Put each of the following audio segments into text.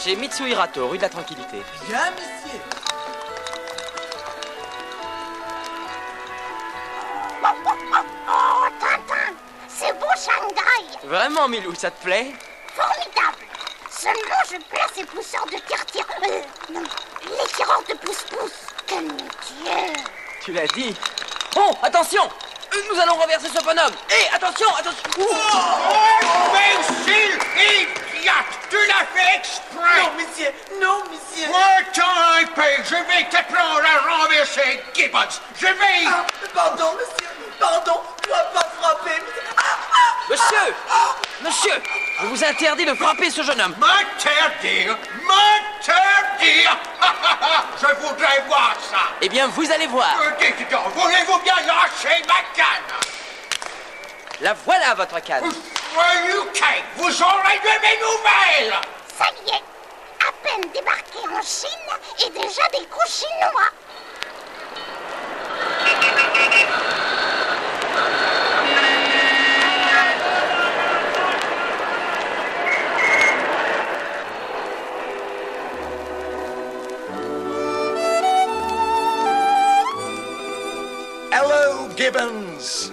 Chez Mitsuhirato, rue de la Tranquillité. Bien, monsieur. Oh, Tintin, c'est beau Shanghai. Vraiment, Milou, ça te plaît? Formidable. Seulement, je plains ces pousseurs de tire-tire. Non, les tireurs de pouce-pouce. Quel métier. Tu l'as dit. Oh, attention! Nous allons renverser ce bonhomme. Hé, attention, attention! Imbécile, idiote! Tu l'as fait exprès! Non, monsieur. Non, monsieur. Attends un peu, je vais t'apprendre à renverser Gibbons. Je vais... Ah, pardon, monsieur. Pardon. Tu vas pas frapper. Monsieur! Monsieur! Je vous interdis de frapper ce jeune homme. M'interdire! M'interdire! Je voudrais voir ça! Eh bien, vous allez voir. Dites donc, voulez-vous bien lâcher ma canne? La voilà, votre canne. UK, vous aurez de mes nouvelles! Ça y est. À peine débarqué en Chine et déjà des coups chinois. Hello, Gibbons!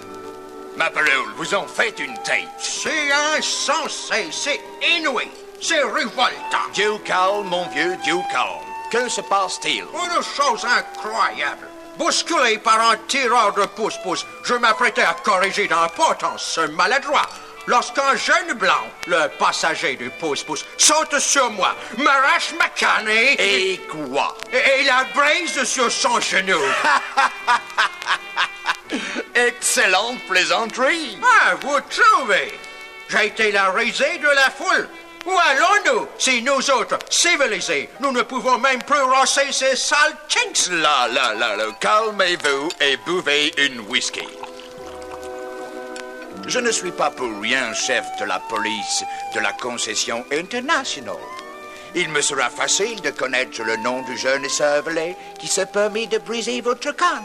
Ma parole, vous en faites une tête. C'est insensé, c'est inouï, c'est révoltant. Dieu calme, mon vieux, Dieu calme. Que se passe-t-il? Une chose incroyable. Bousculé par un tireur de pouce-pouce, je m'apprêtais à corriger d'importance ce maladroit. Lorsqu'un jeune blanc, le passager du pouce-pouce, saute sur moi, m'arrache ma canne Et quoi? et la brise sur son genou. Excellente plaisanterie! Ah, vous trouvez? J'ai été la risée de la foule. Où allons-nous si nous autres, civilisés, nous ne pouvons même plus rosser ces sales chinks? Là, calmez-vous et buvez une whisky. Je ne suis pas pour rien chef de la police de la concession internationale. Il me sera facile de connaître le nom du jeune cervelet qui s'est permis de briser votre canne.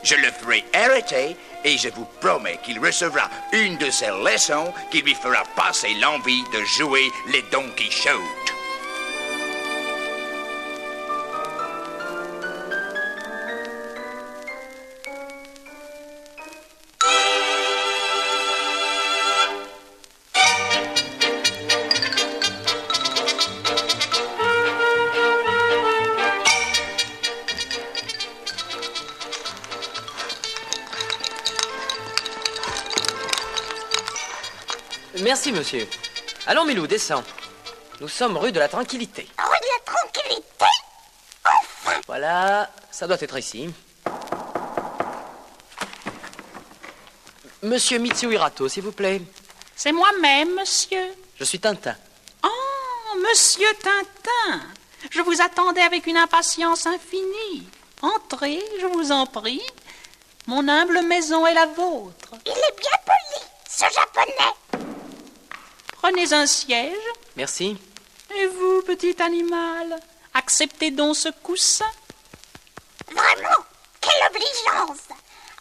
Je le ferai arrêter et je vous promets qu'il recevra une de ces leçons qui lui fera passer l'envie de jouer les Don Quichotte. Merci, monsieur. Allons, Milou, descends. Nous sommes rue de la Tranquillité. Rue de la Tranquillité. Enfin. Voilà, ça doit être ici. Monsieur Mitsuhirato, s'il vous plaît. C'est moi-même, monsieur. Je suis Tintin. Oh, monsieur Tintin. Je vous attendais avec une impatience infinie. Entrez, je vous en prie. Mon humble maison est la vôtre. Il est bien poli, ce japonais. Prenez un siège. Merci. Et vous, petit animal, acceptez donc ce coussin. Vraiment, quelle obligeance.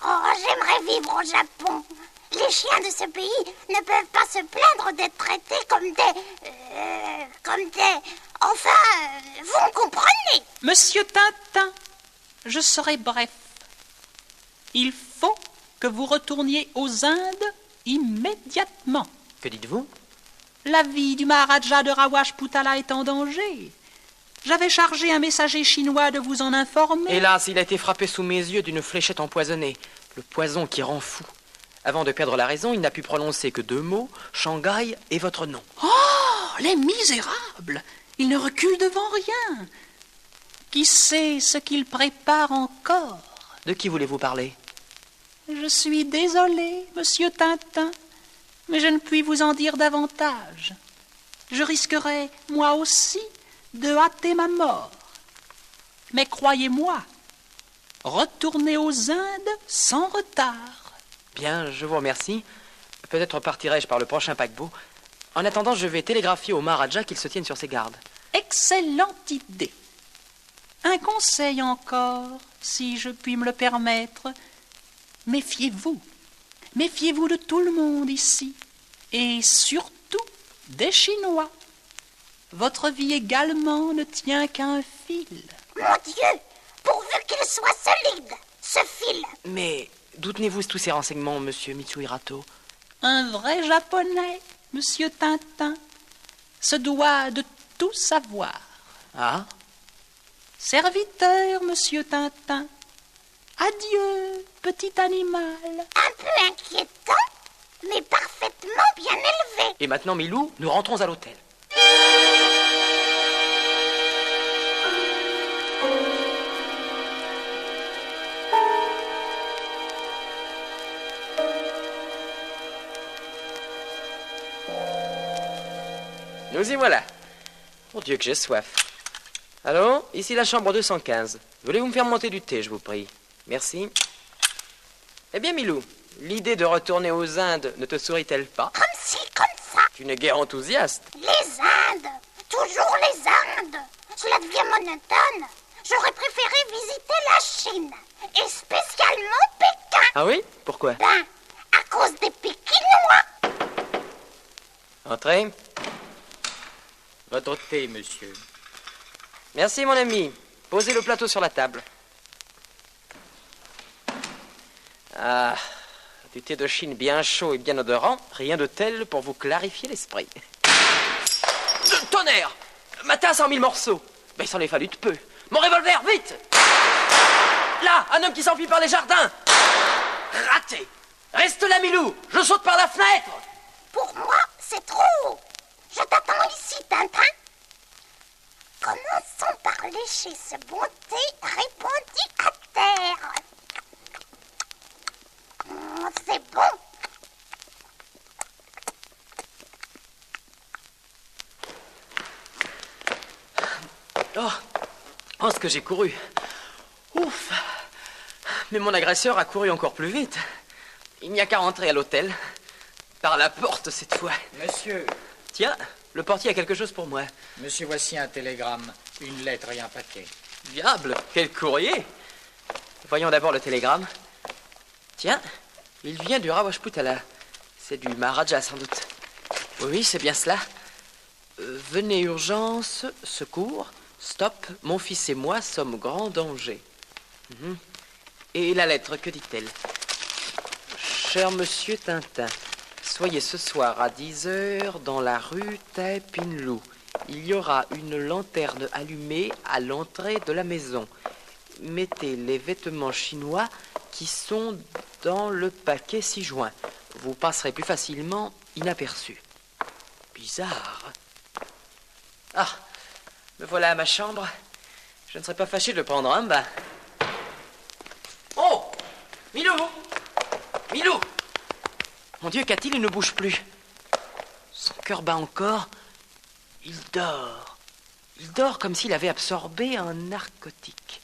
Oh, j'aimerais vivre au Japon. Les chiens de ce pays ne peuvent pas se plaindre d'être traités comme des... Enfin, vous me comprenez. Monsieur Tintin, je serai bref. Il faut que vous retourniez aux Indes immédiatement. Que dites-vous? La vie du Maharaja de Rawajputala est en danger. J'avais chargé un messager chinois de vous en informer. Hélas, il a été frappé sous mes yeux d'une fléchette empoisonnée. Le poison qui rend fou. Avant de perdre la raison, il n'a pu prononcer que 2 mots, Shanghai et votre nom. Oh, les misérables! Ils ne reculent devant rien. Qui sait ce qu'ils préparent encore? De qui voulez-vous parler? Je suis désolé, monsieur Tintin, mais je ne puis vous en dire davantage. Je risquerais, moi aussi, de hâter ma mort. Mais croyez-moi, retournez aux Indes sans retard. Bien, je vous remercie. Peut-être partirai-je par le prochain paquebot. En attendant, je vais télégraphier au Maharaja qu'il se tienne sur ses gardes. Excellente idée. Un conseil encore, si je puis me le permettre. Méfiez-vous. Méfiez-vous de tout le monde ici. Et surtout des Chinois. votre vie également ne tient qu'à un fil. Mon Dieu, pourvu qu'il soit solide, ce fil. Mais d'où tenez-vous tous ces renseignements, monsieur Mitsuhirato? Un vrai japonais, monsieur Tintin, se doit de tout savoir. Ah? Serviteur, monsieur Tintin. Adieu, petit animal. Un peu inquiétant, mais parfaitement bien élevé. Et maintenant, Milou, nous rentrons à l'hôtel. Nous y voilà. Mon Dieu que j'ai soif. Allô, ici la chambre 215. Voulez-vous me faire monter du thé, je vous prie? Merci. Eh bien, Milou, l'idée de retourner aux Indes ne te sourit-elle pas? Comme ci, comme ça. Tu n'es guère enthousiaste. Les Indes, toujours les Indes. Cela devient monotone. J'aurais préféré visiter la Chine, et spécialement Pékin. Ah oui? Pourquoi? Ben, à cause des Pékinois. Entrez. Votre thé, monsieur. Merci, mon ami. Posez le plateau sur la table. Ah, du thé de Chine bien chaud et bien odorant, rien de tel pour vous clarifier l'esprit. Tonnerre! Ma tasse en 1000 morceaux. Mais il s'en est fallu de peu. Mon revolver, vite! Là, un homme qui s'enfuit par les jardins. Raté! Reste là, Milou. Je saute par la fenêtre. Pour moi, c'est trop haut. Je t'attends ici, Tintin. Commençons par lécher ce bon thé répandu à terre. C'est bon. Oh, ce que j'ai couru. Ouf. Mais mon agresseur a couru encore plus vite. Il n'y a qu'à rentrer à l'hôtel. Par la porte, cette fois. Monsieur, Tiens, le portier a quelque chose pour moi. monsieur, voici un télégramme, une lettre et un paquet. Diable, quel courrier! Voyons d'abord le télégramme. Tiens, il vient du Rawajputala. C'est du Maharaja, sans doute. Oui, c'est bien cela. Venez, urgence, secours, stop, mon fils et moi sommes grand danger. Et la lettre, que dit-elle? Cher monsieur Tintin, soyez ce soir à 10h dans la rue Tai Pinlou. Il y aura une lanterne allumée à l'entrée de la maison. Mettez les vêtements chinois qui sont dans le paquet 6 juin. Vous passerez plus facilement inaperçu. Bizarre. Ah, me voilà à ma chambre. Je ne serais pas fâché de le prendre un bain. Oh! Milou! Milou! Mon Dieu, qu'a-t-il? Il ne bouge plus. Son cœur bat encore. Il dort. Il dort comme s'il avait absorbé un narcotique.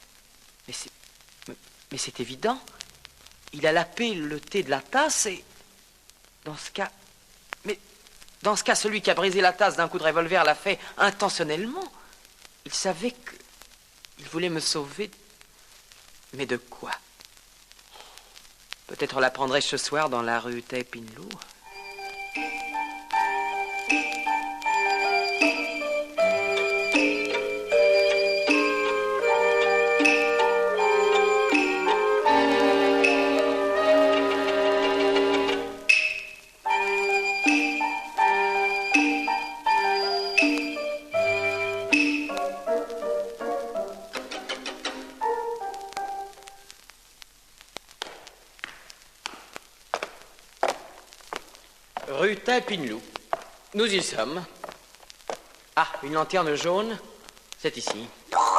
Mais c'est évident. Il a lapé le thé de la tasse et... Dans ce cas, celui qui a brisé la tasse d'un coup de revolver l'a fait intentionnellement. Il savait que... Il voulait me sauver. Mais de quoi? Peut-être l'apprendrai-je ce soir dans la rue Tai Pinlou. Rue Tai Pinlou. Nous y sommes. Ah, une lanterne jaune. C'est ici. Oh,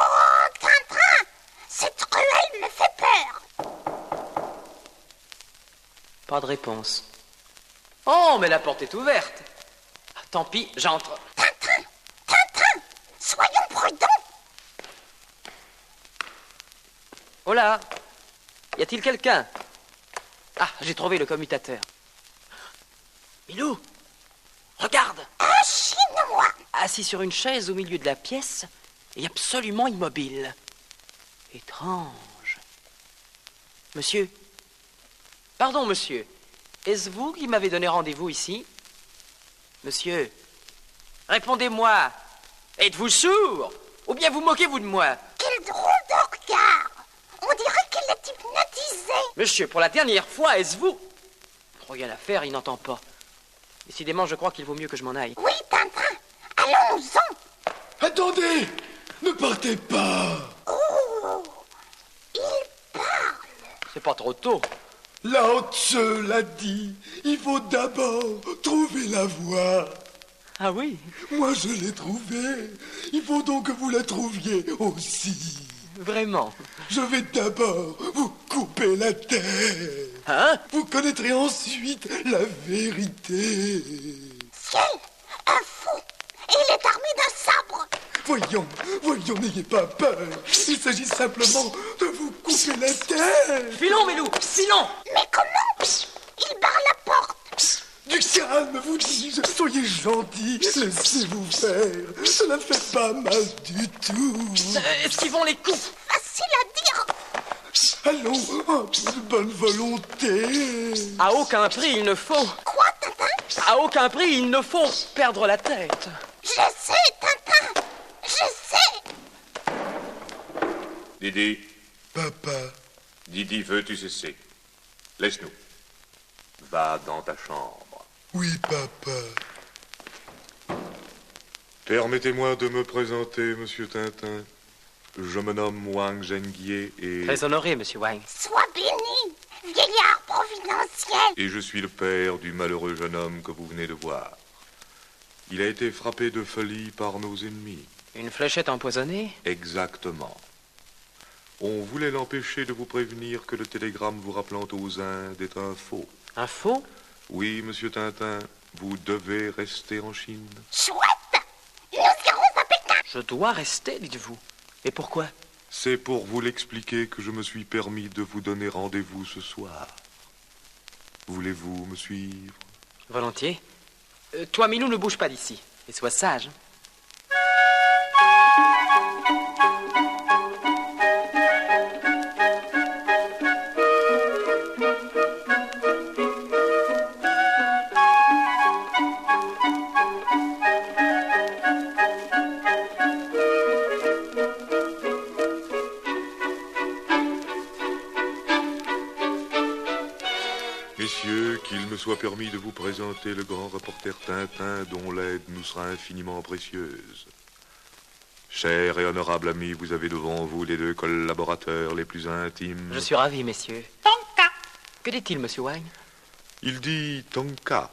Tintin, cette ruelle me fait peur. Pas de réponse. Oh, mais la porte est ouverte. Ah, tant pis, j'entre. Tintin, soyons prudents. Oh là! Y a-t-il quelqu'un? Ah, j'ai trouvé le commutateur. Milou! Regarde! Un Chinois. Assis sur une chaise au milieu de la pièce et absolument immobile. Étrange. Monsieur? Pardon, monsieur. Est-ce vous qui m'avez donné rendez-vous ici? Monsieur, répondez-moi. Êtes-vous sourd? Ou bien vous moquez-vous de moi? Quel drôle de regard! On dirait qu'il est hypnotisé. Monsieur, pour la dernière fois, est-ce vous? Rien à faire, il n'entend pas. Décidément, je crois qu'il vaut mieux que je m'en aille. Oui, Tintin, allons-en. Attendez! Ne partez pas! Oh, il parle. C'est pas trop tôt. Lao Tse l'a dit, il faut d'abord trouver la voie. Ah oui? Moi, je l'ai trouvée. Il faut donc que vous la trouviez aussi. Vraiment? Je vais d'abord vous couper la tête. Hein? Vous connaîtrez ensuite la vérité. Ciel, un fou. Et il est armé d'un sabre. Voyons, n'ayez pas peur. Il s'agit simplement de vous couper la tête. Filons, Milou! Filons! Mais comment? Il barre la porte. Du calme, vous dis-je. Soyez gentil, laissez-vous faire. Cela ne fait pas mal du tout. Esquivons les coups! Facile à dire. Allons, un peu de bonne volonté. À aucun prix, il ne faut... Quoi, Tintin? À aucun prix, il ne faut perdre la tête. Je sais, Tintin. Je sais. Didi, Papa, Didi, veux-tu cesser? Laisse-nous. Va dans ta chambre. oui, papa. Permettez-moi de me présenter, monsieur Tintin. Je me nomme Wang Zhenghie et... Très honoré, monsieur Wang. Sois béni, vieillard providentiel. Et je suis le père du malheureux jeune homme que vous venez de voir. Il a été frappé de folie par nos ennemis. Une fléchette empoisonnée? Exactement. On voulait l'empêcher de vous prévenir que le télégramme vous rappelant aux Indes est un faux. Un faux? Oui, monsieur Tintin, vous devez rester en Chine. Chouette, nous irons à Pékin. Je dois rester, dites-vous. Et pourquoi? C'est pour vous l'expliquer que je me suis permis de vous donner rendez-vous ce soir. Voulez-vous me suivre? Volontiers. Toi, Milou, ne bouge pas d'ici. Et sois sage. Messieurs, qu'il me soit permis de vous présenter le grand reporter Tintin dont l'aide nous sera infiniment précieuse. Cher et honorable ami, vous avez devant vous les deux collaborateurs les plus intimes. Je suis ravi, messieurs. Tonka. Que dit-il, monsieur Wang? Il dit Tonka.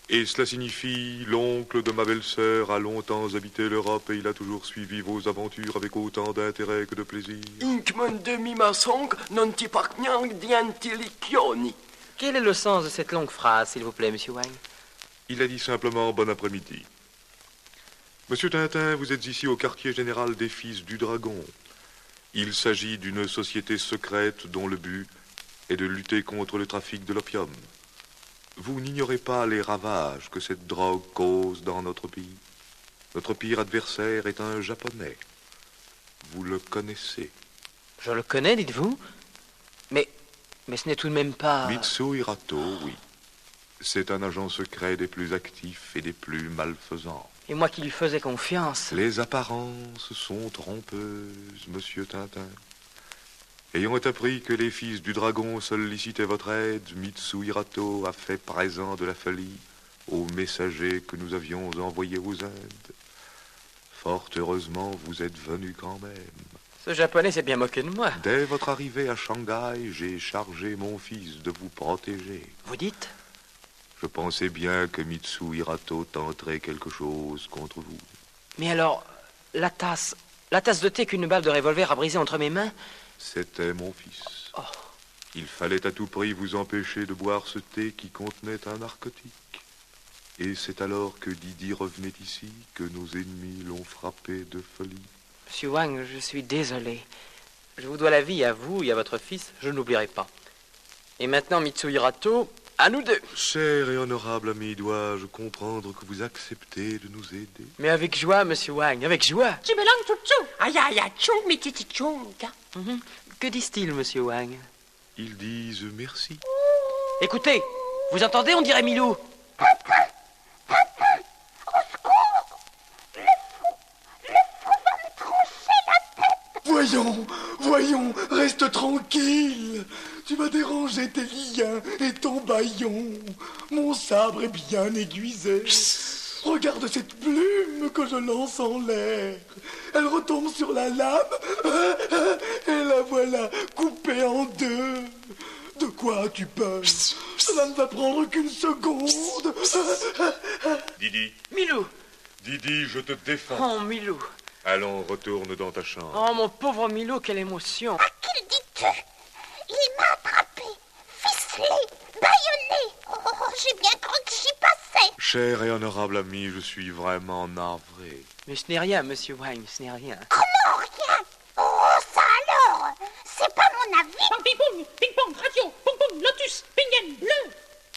Et cela signifie l'oncle de ma belle-sœur a longtemps habité l'Europe et il a toujours suivi vos aventures avec autant d'intérêt que de plaisir. Inkman demi masong non ti parknyang diantilikioni. Quel est le sens de cette longue phrase, s'il vous plaît, monsieur Wang? Il a dit simplement bon après-midi. Monsieur Tintin, vous êtes ici au quartier général des Fils du Dragon. Il s'agit d'une société secrète dont le but est de lutter contre le trafic de l'opium. Vous n'ignorez pas les ravages que cette drogue cause dans notre pays. Notre pire adversaire est un Japonais. Vous le connaissez. Je le connais, dites-vous? Mais ce n'est tout de même pas... Mitsu Hirato, oui. C'est un agent secret des plus actifs et des plus malfaisants. Et moi qui lui faisais confiance. Les apparences sont trompeuses, monsieur Tintin. Ayant appris que les Fils du Dragon sollicitaient votre aide, Mitsu Hirato a fait présent de la folie aux messagers que nous avions envoyés aux Indes. Fort heureusement, vous êtes venu quand même. Ce japonais s'est bien moqué de moi. Dès votre arrivée à Shanghai, j'ai chargé mon fils de vous protéger. Vous dites? Je pensais bien que Mitsu Hirato tenterait quelque chose contre vous. Mais alors, la tasse de thé qu'une balle de revolver a brisée entre mes mains? C'était mon fils. Oh. Il fallait à tout prix vous empêcher de boire ce thé qui contenait un narcotique. Et c'est alors que Didi revenait ici que nos ennemis l'ont frappé de folie. Monsieur Wang, je suis désolé. Je vous dois la vie à vous et à votre fils, je n'oublierai pas. Et maintenant, Mitsu Hirato, à nous deux. Cher et honorable ami, dois-je comprendre que vous acceptez de nous aider? Mais avec joie, monsieur Wang, avec joie. Que disent-ils, monsieur Wang? Ils disent merci. Écoutez, vous entendez, on dirait Milou. Voyons, reste tranquille. Tu m'as dérangé tes liens et ton bâillon. Mon sabre est bien aiguisé. Regarde cette plume que je lance en l'air. Elle retombe sur la lame et la voilà coupée en deux. De quoi as-tu peur? Cela ne va prendre qu'une seconde. Didi. Milou. Didi, je te défends. Oh, Milou. Allons, retourne dans ta chambre. Oh, mon pauvre Milou, quelle émotion. À qui le dis-tu? Il m'a attrapé, ficelé, bâillonné. Oh, j'ai bien cru que j'y passais. Cher et honorable ami, je suis vraiment navré. Mais ce n'est rien, monsieur Wang, ce n'est rien. Comment rien? Oh, ça alors? C'est pas mon avis. Ping-pong, ping-pong, radio, ping-pong, lotus, pingen, bleu.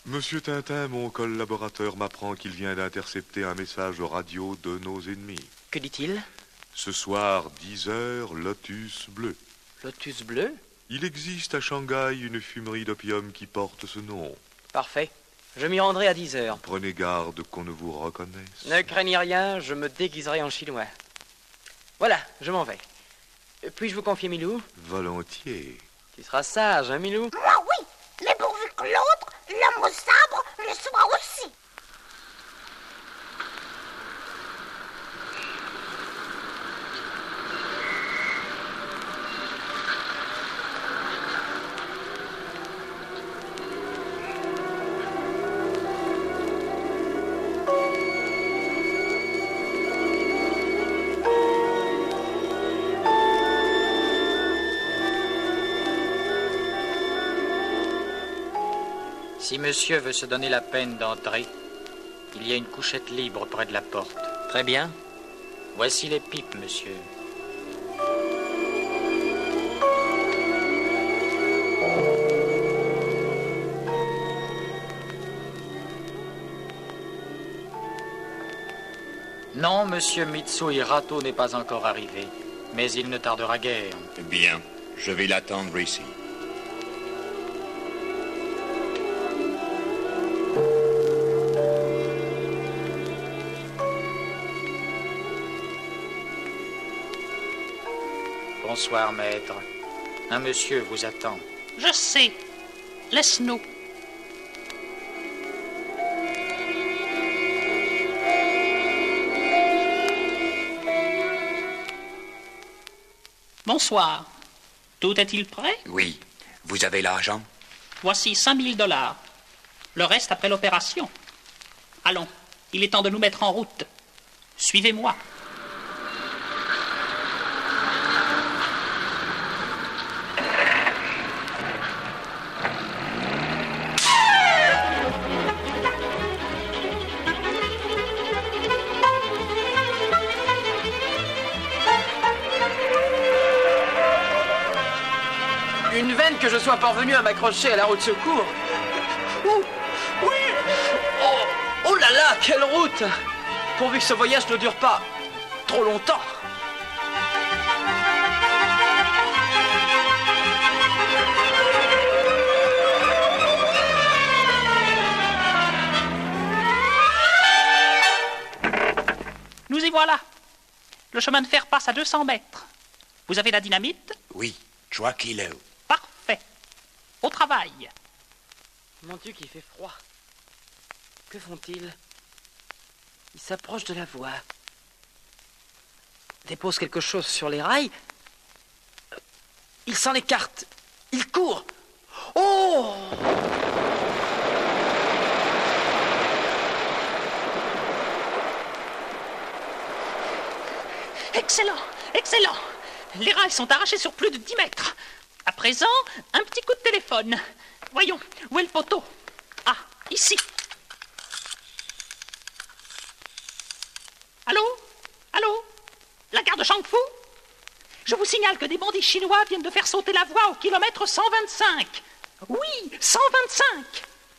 Monsieur Tintin, mon collaborateur m'apprend qu'il vient d'intercepter un message radio de nos ennemis. Que dit-il? Ce soir, 10h, Lotus bleu. Lotus bleu? Il existe à Shanghai une fumerie d'opium qui porte ce nom. Parfait. Je m'y rendrai à 10h. Prenez garde qu'on ne vous reconnaisse. Ne craignez rien, je me déguiserai en chinois. Voilà, je m'en vais. Puis-je vous confier Milou? Volontiers. Tu seras sage, hein, Milou? Moi, oui, mais pourvu que l'autre, l'homme au sabre, le soit aussi. Si monsieur veut se donner la peine d'entrer, il y a une couchette libre près de la porte. Très bien. Voici les pipes, monsieur. Non, monsieur Mitsu Hirato n'est pas encore arrivé, mais il ne tardera guère. Bien, je vais l'attendre ici. Bonsoir, maître. Un monsieur vous attend. Je sais. Laisse-nous. Bonsoir. Tout est-il prêt? Oui. Vous avez l'argent? Voici 5000 $. Le reste après l'opération. Allons, il est temps de nous mettre en route. Suivez-moi. Une veine que je sois parvenu à m'accrocher à la roue de secours. Oui. Oh là là, quelle route! Pourvu que ce voyage ne dure pas trop longtemps. Nous y voilà. Le chemin de fer passe à 200 mètres. Vous avez la dynamite? Oui, 3 kilos. Parfait. Au travail. Mon Dieu, qu'il fait froid. Que font-ils? Ils s'approchent de la voie. Déposent quelque chose sur les rails. Ils s'en écartent. Ils courent. Oh! Excellent, excellent. Les rails sont arrachés sur plus de 10 mètres. À présent, un petit coup de téléphone. Voyons, où est le poteau? Ah, ici. Allô? Allô? La gare de Shangfu? Je vous signale que des bandits chinois viennent de faire sauter la voie au kilomètre 125. Oui, 125.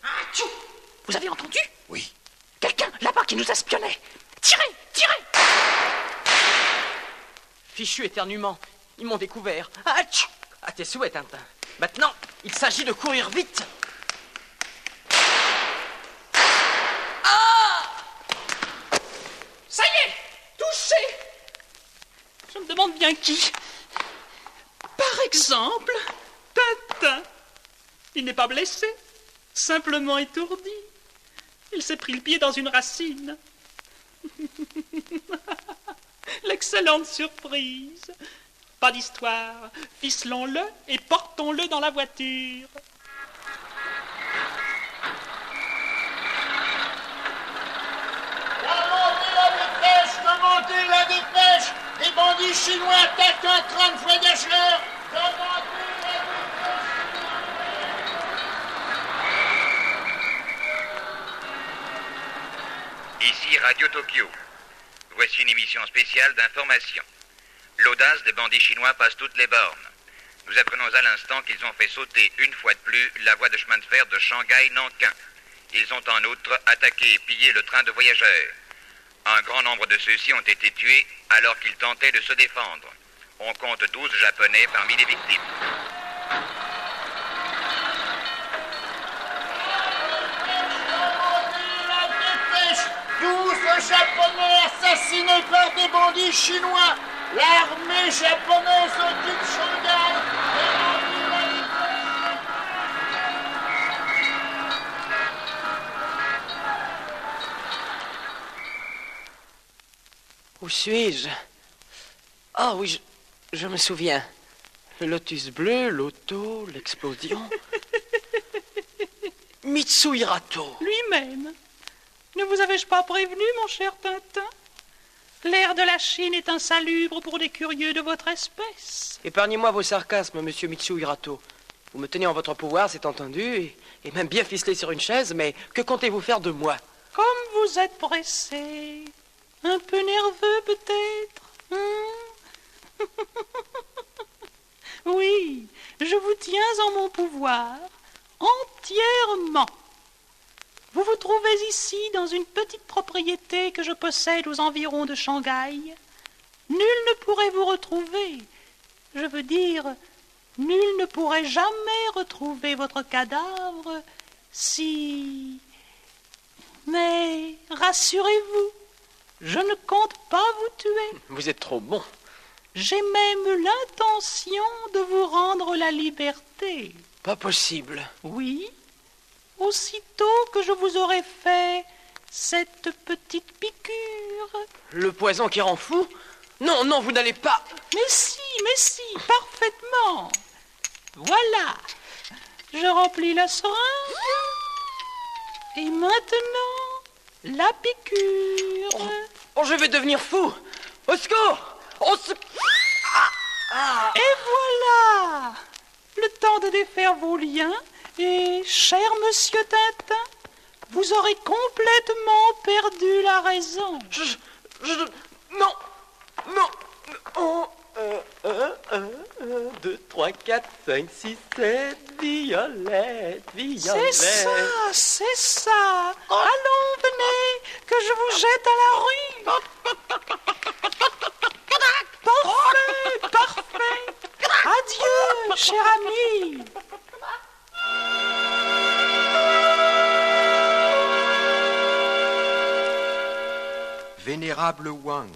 Atchou! Vous avez entendu? Oui. Quelqu'un là-bas qui nous espionnait. Tirez, tirez! Fichu éternuement. Ils m'ont découvert. Atchou! À tes souhaits, Tintin. Maintenant, il s'agit de courir vite. Ah! Ça y est! Touché! Je me demande bien qui. Exemple, Tintin. Il n'est pas blessé, simplement étourdi. Il s'est pris le pied dans une racine. L'excellente surprise. Pas d'histoire. Ficelons-le et portons-le dans la voiture. Remontez la dépêche. Les bandits chinois attaquent un train de voyageurs. Remontez la dépêche. Ici Radio Tokyo. Voici une émission spéciale d'information. L'audace des bandits chinois passe toutes les bornes. Nous apprenons à l'instant qu'ils ont fait sauter une fois de plus la voie de chemin de fer de Shanghai-Nankin. Ils ont en outre attaqué et pillé le train de voyageurs. Un grand nombre de ceux-ci ont été tués alors qu'ils tentaient de se défendre. On compte 12 Japonais parmi les victimes. La dépêche. 12 Japonais assassinés par des bandits chinois. L'armée japonaise occupe Shanghai. Où suis-je? Ah oui, je me souviens. Le lotus bleu, l'auto, l'explosion. Mitsuhirato. Lui-même. Ne vous avais-je pas prévenu, mon cher Tintin? L'air de la Chine est insalubre pour des curieux de votre espèce. Épargnez-moi vos sarcasmes, monsieur Mitsuhirato. Vous me tenez en votre pouvoir, c'est entendu, et même bien ficelé sur une chaise, mais que comptez-vous faire de moi? Comme vous êtes pressé, un peu nerveux peut-être, Oui, je vous tiens en mon pouvoir, entièrement. Vous vous trouvez ici dans une petite propriété que je possède aux environs de Shanghai. Nul ne pourrait vous retrouver. Je veux dire, nul ne pourrait jamais retrouver votre cadavre si... Mais rassurez-vous, je ne compte pas vous tuer. Vous êtes trop bon. J'ai même l'intention de vous rendre la liberté. Pas possible. Oui, aussitôt que je vous aurai fait cette petite piqûre. Le poison qui rend fou? Non, non, vous n'allez pas... Mais si, parfaitement. Voilà, je remplis la seringue. Et maintenant, la piqûre. Oh, je vais devenir fou. Au secours! Et voilà, le temps de défaire vos liens. Et, cher monsieur Tintin, vous aurez complètement perdu la raison. Non. 1, 2, 3, 4, 5, 6, 7, Violette. C'est ça. Allons, venez, que je vous jette à la rue. Parfait. Adieu, cher ami. Vénérable Wang,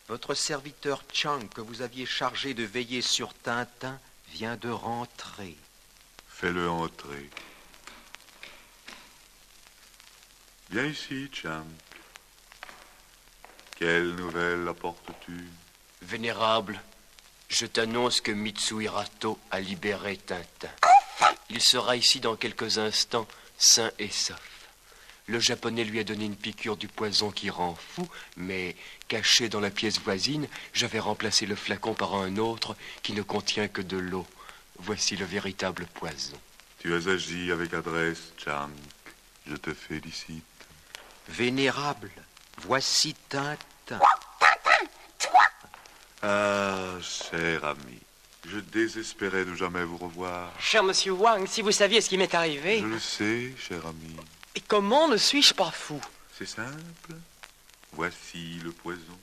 votre serviteur Chang que vous aviez chargé de veiller sur Tintin vient de rentrer. Fais-le entrer. Viens ici, Chang. Quelle nouvelle apportes-tu? Vénérable, je t'annonce que Mitsuhirato a libéré Tintin. Il sera ici dans quelques instants, sain et sauf. Le japonais lui a donné une piqûre du poison qui rend fou, mais caché dans la pièce voisine, j'avais remplacé le flacon par un autre qui ne contient que de l'eau. Voici le véritable poison. Tu as agi avec adresse, Chang. Je te félicite. Vénérable, voici Tintin. Tintin, toi! Ah, cher ami, je désespérais de jamais vous revoir. Cher monsieur Wang, si vous saviez ce qui m'est arrivé... Je le sais, cher ami. Et comment ne suis-je pas fou? C'est simple. Voici le poison.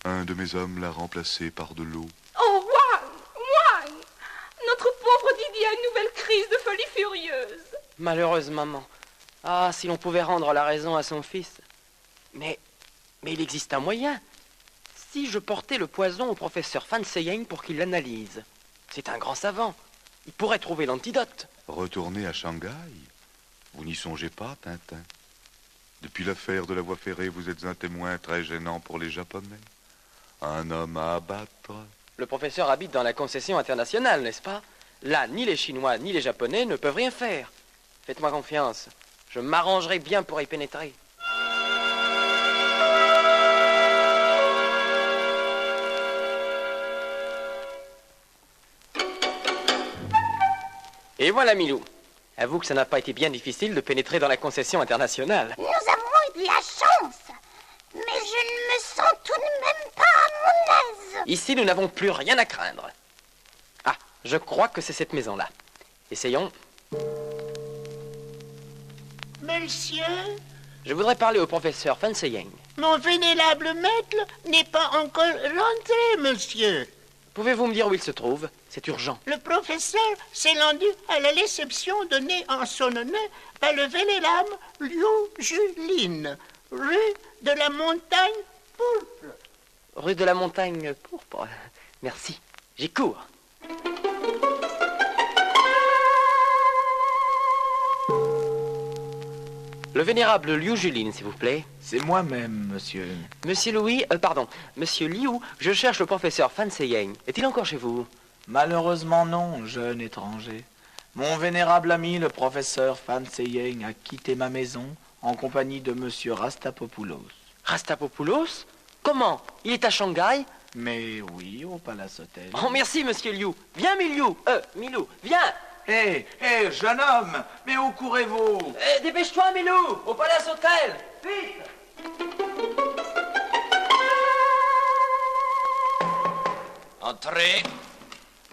Un de mes hommes l'a remplacé par de l'eau. Oh, Wang! Notre pauvre Didier a une nouvelle crise de folie furieuse. Malheureuse maman. Ah, si l'on pouvait rendre la raison à son fils. Mais il existe un moyen. Si je portais le poison au professeur Fan Seying pour qu'il l'analyse. C'est un grand savant. Il pourrait trouver l'antidote. Retourner à Shanghai? Vous n'y songez pas, Tintin? Depuis l'affaire de la voie ferrée, vous êtes un témoin très gênant pour les Japonais. Un homme à abattre. Le professeur habite dans la concession internationale, n'est-ce pas? Là, ni les Chinois ni les Japonais ne peuvent rien faire. Faites-moi confiance. Je m'arrangerai bien pour y pénétrer. Et voilà, Milou. Avoue que ça n'a pas été bien difficile de pénétrer dans la concession internationale. Nous avons eu de la chance, mais je ne me sens tout de même pas à mon aise. Ici, nous n'avons plus rien à craindre. Ah, je crois que c'est cette maison-là. Essayons. Monsieur, Je voudrais parler au professeur Fan Seyeng. mon vénérable maître n'est pas encore rentré, monsieur. Pouvez-vous me dire où il se trouve? C'est urgent. Le professeur s'est rendu à la réception donnée en son honneur par le vénérable Liu Julin, rue de la Montagne Pourpre. Rue de la Montagne Pourpre. Merci. J'y cours. Le vénérable Liu Julin, s'il vous plaît. C'est moi-même, monsieur. Monsieur Liu, je cherche le professeur Fan Seyeng. Est-il encore chez vous? Malheureusement non, jeune étranger. Mon vénérable ami, le professeur Fan Seyeng, a quitté ma maison en compagnie de monsieur Rastapopoulos. Rastapopoulos? Comment? Il est à Shanghai? Mais oui, au Palace Hotel. Oh, merci, monsieur Liu. Viens, Milou, viens. Hé, jeune homme, mais où courez-vous? Dépêche-toi, Milou, au Palace Hotel. Vite. Entrez.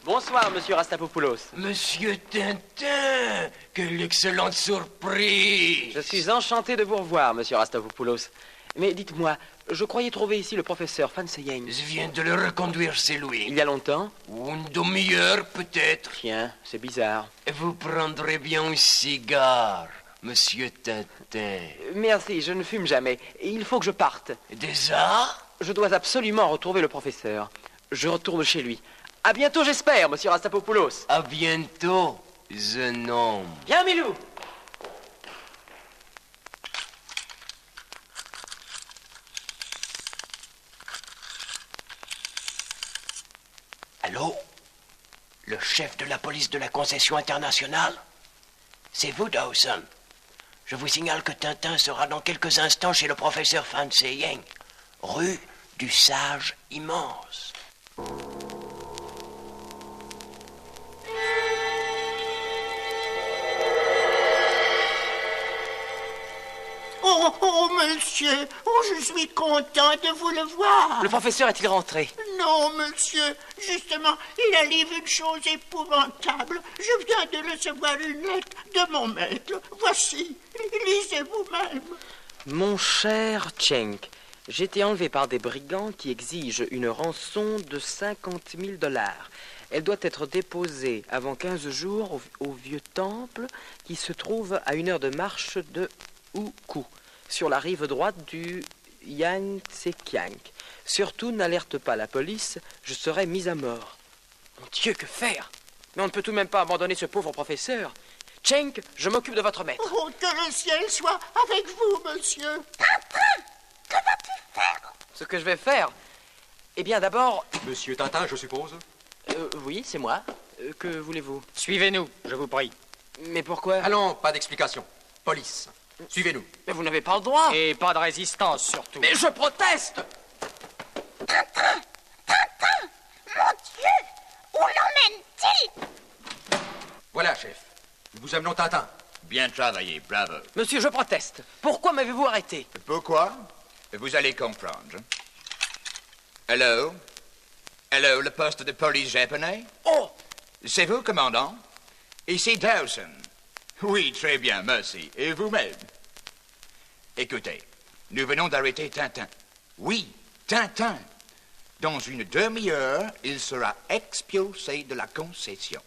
Bonsoir, monsieur Rastapopoulos. Monsieur Tintin, quelle excellente surprise. Je suis enchanté de vous revoir, monsieur Rastapopoulos. Mais dites-moi, je croyais trouver ici le professeur Fan Seyeng. Je viens de le reconduire chez lui. Il y a longtemps? Une demi-heure, peut-être. Tiens, c'est bizarre. Vous prendrez bien un cigare, monsieur Tintin. Merci, je ne fume jamais. Il faut que je parte. Déjà? Je dois absolument retrouver le professeur. Je retourne chez lui. À bientôt, j'espère, monsieur Rastapopoulos. À bientôt, jeune homme. Viens, Milou. Allô? Le chef de la police de la concession internationale? C'est vous, Dawson. Je vous signale que Tintin sera dans quelques instants chez le professeur Fan Seyeng, rue du Sage Immense. Oh, monsieur, je suis content de vous le voir. Le professeur est-il rentré? Non, monsieur, justement, il arrive une chose épouvantable. Je viens de recevoir une lettre de mon maître. Voici, lisez vous-même. Mon cher Cheng, j'ai été enlevé par des brigands qui exigent une rançon de 50 000 $. Elle doit être déposée avant 15 jours au vieux temple qui se trouve à 1 heure de marche de Hukou, sur la rive droite du Yangtze-Kiang. Surtout, n'alerte pas la police, je serai mis à mort. Mon Dieu, que faire? Mais on ne peut tout de même pas abandonner ce pauvre professeur. Cheng, je m'occupe de votre maître. Oh, que le ciel soit avec vous, monsieur. Tintin, que vas-tu faire? Ce que je vais faire? Eh bien, d'abord... Monsieur Tintin, je suppose? Oui, c'est moi. Que voulez-vous? Suivez-nous, je vous prie. Mais pourquoi? Allons, pas d'explication. Police, suivez-nous. Mais vous n'avez pas le droit. Et pas de résistance, surtout. Mais je proteste! Tintin, mon Dieu, où l'emmène-t-il? Voilà, chef. Nous vous amenons Tintin. Bien travaillé, bravo. Monsieur, je proteste. Pourquoi m'avez-vous arrêté? Pourquoi? Vous allez comprendre. Hello? Hello, le poste de police japonais? Oh! C'est vous, commandant? Ici Dawson. Oui, très bien, merci. Et vous-même? Écoutez, nous venons d'arrêter Tintin. Oui, Tintin. Dans une demi-heure, il sera expulsé de la concession.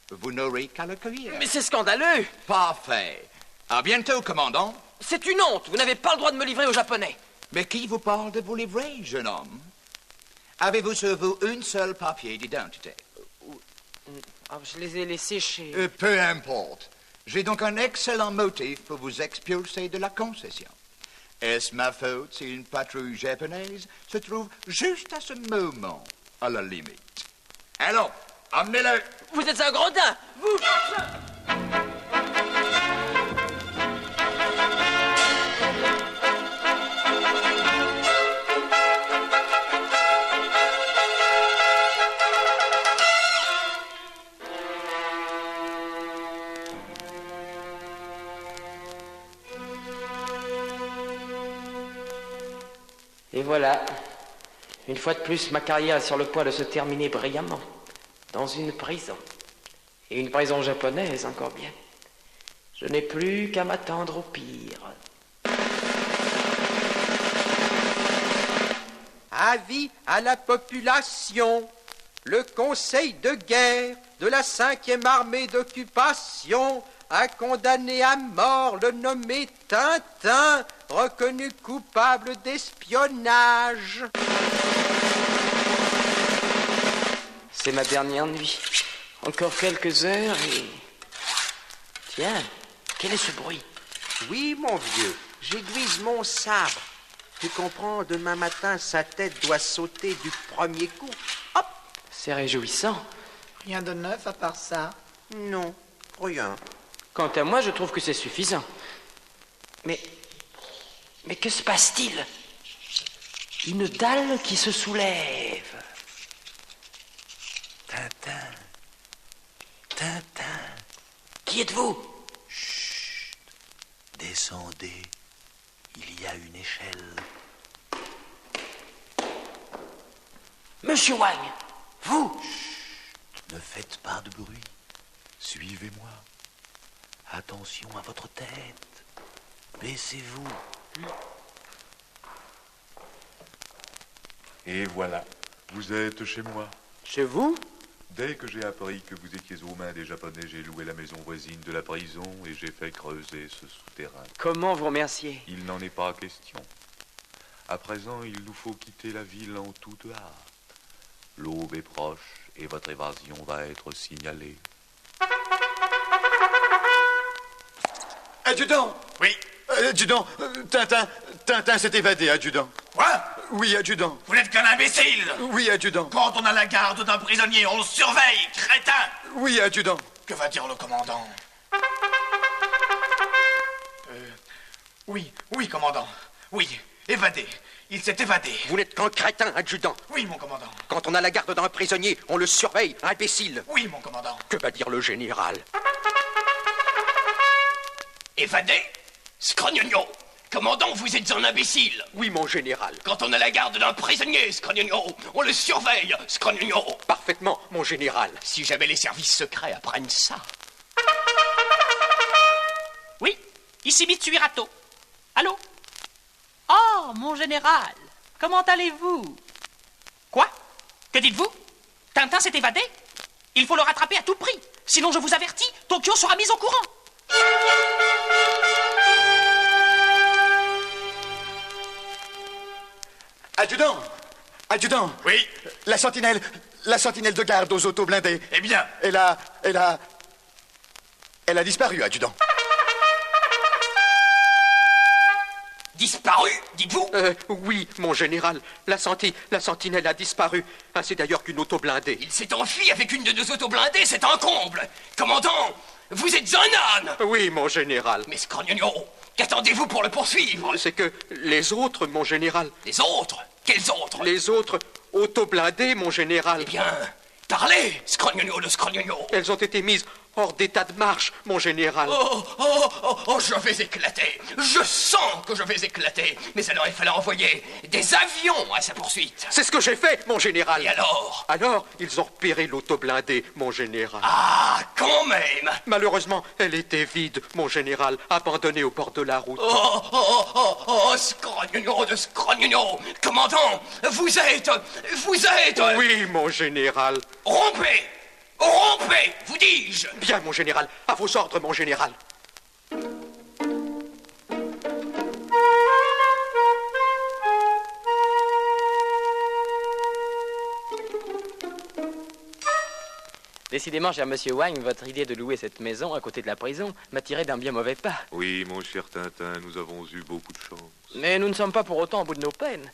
Vous n'aurez qu'à le cueillir. Mais c'est scandaleux! Parfait. À bientôt, commandant. C'est une honte! Vous n'avez pas le droit de me livrer aux Japonais! Mais qui vous parle de vous livrer, jeune homme? Avez-vous sur vous un seul papier d'identité? Ah, je les ai laissés chez... Peu importe. J'ai donc un excellent motif pour vous expulser de la concession. Est-ce ma faute si une patrouille japonaise se trouve juste à ce moment à la limite? Allons, emmenez-le. Vous êtes un gredin, vous! Et voilà, une fois de plus, ma carrière est sur le point de se terminer brillamment, dans une prison. Et une prison japonaise, encore bien. Je n'ai plus qu'à m'attendre au pire. Avis à la population. Le Conseil de guerre de la 5e armée d'occupation a condamné à mort le nommé Tintin, reconnu coupable d'espionnage. C'est ma dernière nuit. Encore quelques heures et... Tiens, quel est ce bruit? Oui, mon vieux, j'aiguise mon sabre. Tu comprends, demain matin, sa tête doit sauter du premier coup. Hop! C'est réjouissant. Rien de neuf à part ça? Non, rien. Quant à moi, je trouve que c'est suffisant. Mais que se passe-t-il? Une dalle qui se soulève. Tintin. Tintin. Qui êtes-vous? Chut. Descendez. Il y a une échelle. Monsieur Wang, vous? Chut. Ne faites pas de bruit. Suivez-moi. Attention à votre tête. Baissez-vous. Et voilà, vous êtes chez moi. Chez vous? Dès que j'ai appris que vous étiez aux mains des Japonais, j'ai loué la maison voisine de la prison et j'ai fait creuser ce souterrain. Comment vous remercier? Il n'en est pas question. À présent, il nous faut quitter la ville en toute hâte. L'aube est proche et votre évasion va être signalée. Adjudant! Oui. Adjudant, Tintin s'est évadé, adjudant. Quoi? Oui, adjudant. Vous n'êtes qu'un imbécile! Oui, adjudant. Quand on a la garde d'un prisonnier, on le surveille, crétin! Oui, adjudant. Que va dire le commandant? Oui, commandant. Oui, évadé. Il s'est évadé. Vous n'êtes qu'un crétin, adjudant. Oui, mon commandant. Quand on a la garde d'un prisonnier, on le surveille, imbécile. Oui, mon commandant. Que va dire le général? Évadé? Scrognogno! Commandant, vous êtes un imbécile! Oui, mon général. Quand on a la garde d'un prisonnier, Scrognogno, on le surveille, Scrognogno! Parfaitement, mon général. Si jamais les services secrets apprennent ça... Oui, ici Mitsuhirato. Allô? Oh, mon général, comment allez-vous? Quoi? Que dites-vous? Tintin s'est évadé? Il faut le rattraper à tout prix. Sinon, je vous avertis, Tokyo sera mise au courant. Adjudant! Adjudant! Oui? La sentinelle de garde aux autos blindés. Eh bien? Elle a disparu, adjudant. Disparu, dites-vous? Oui, mon général. La sentinelle a disparu. Ainsi d'ailleurs qu'une auto blindée. Il s'est enfui avec une de nos autos blindées, c'est un comble! Commandant, vous êtes un âne! Oui, mon général. Mais Scrognogno, qu'attendez-vous pour le poursuivre? C'est que les autres, mon général. Les autres? Quels autres? Les autres auto-blindés, mon général. Eh bien, parlez, Scrognogno de Scrognogno. Elles ont été mises hors d'état de marche, mon général. Oh, je vais éclater. Je sens que je vais éclater. Mais alors il fallait envoyer des avions à sa poursuite. C'est ce que j'ai fait, mon général. Et alors? Alors, ils ont repéré l'auto-blindé, mon général. Ah, quand même. Malheureusement, elle était vide, mon général, abandonnée au bord de la route. Oh, Scrognogno de Scrognogno. Commandant, vous êtes... Oui, mon général. Rompez! Rompez, vous dis-je! Bien, mon général. À vos ordres, mon général. Décidément, cher monsieur Wang, votre idée de louer cette maison à côté de la prison m'a tiré d'un bien mauvais pas. Oui, mon cher Tintin, nous avons eu beaucoup de chance. Mais nous ne sommes pas pour autant au bout de nos peines.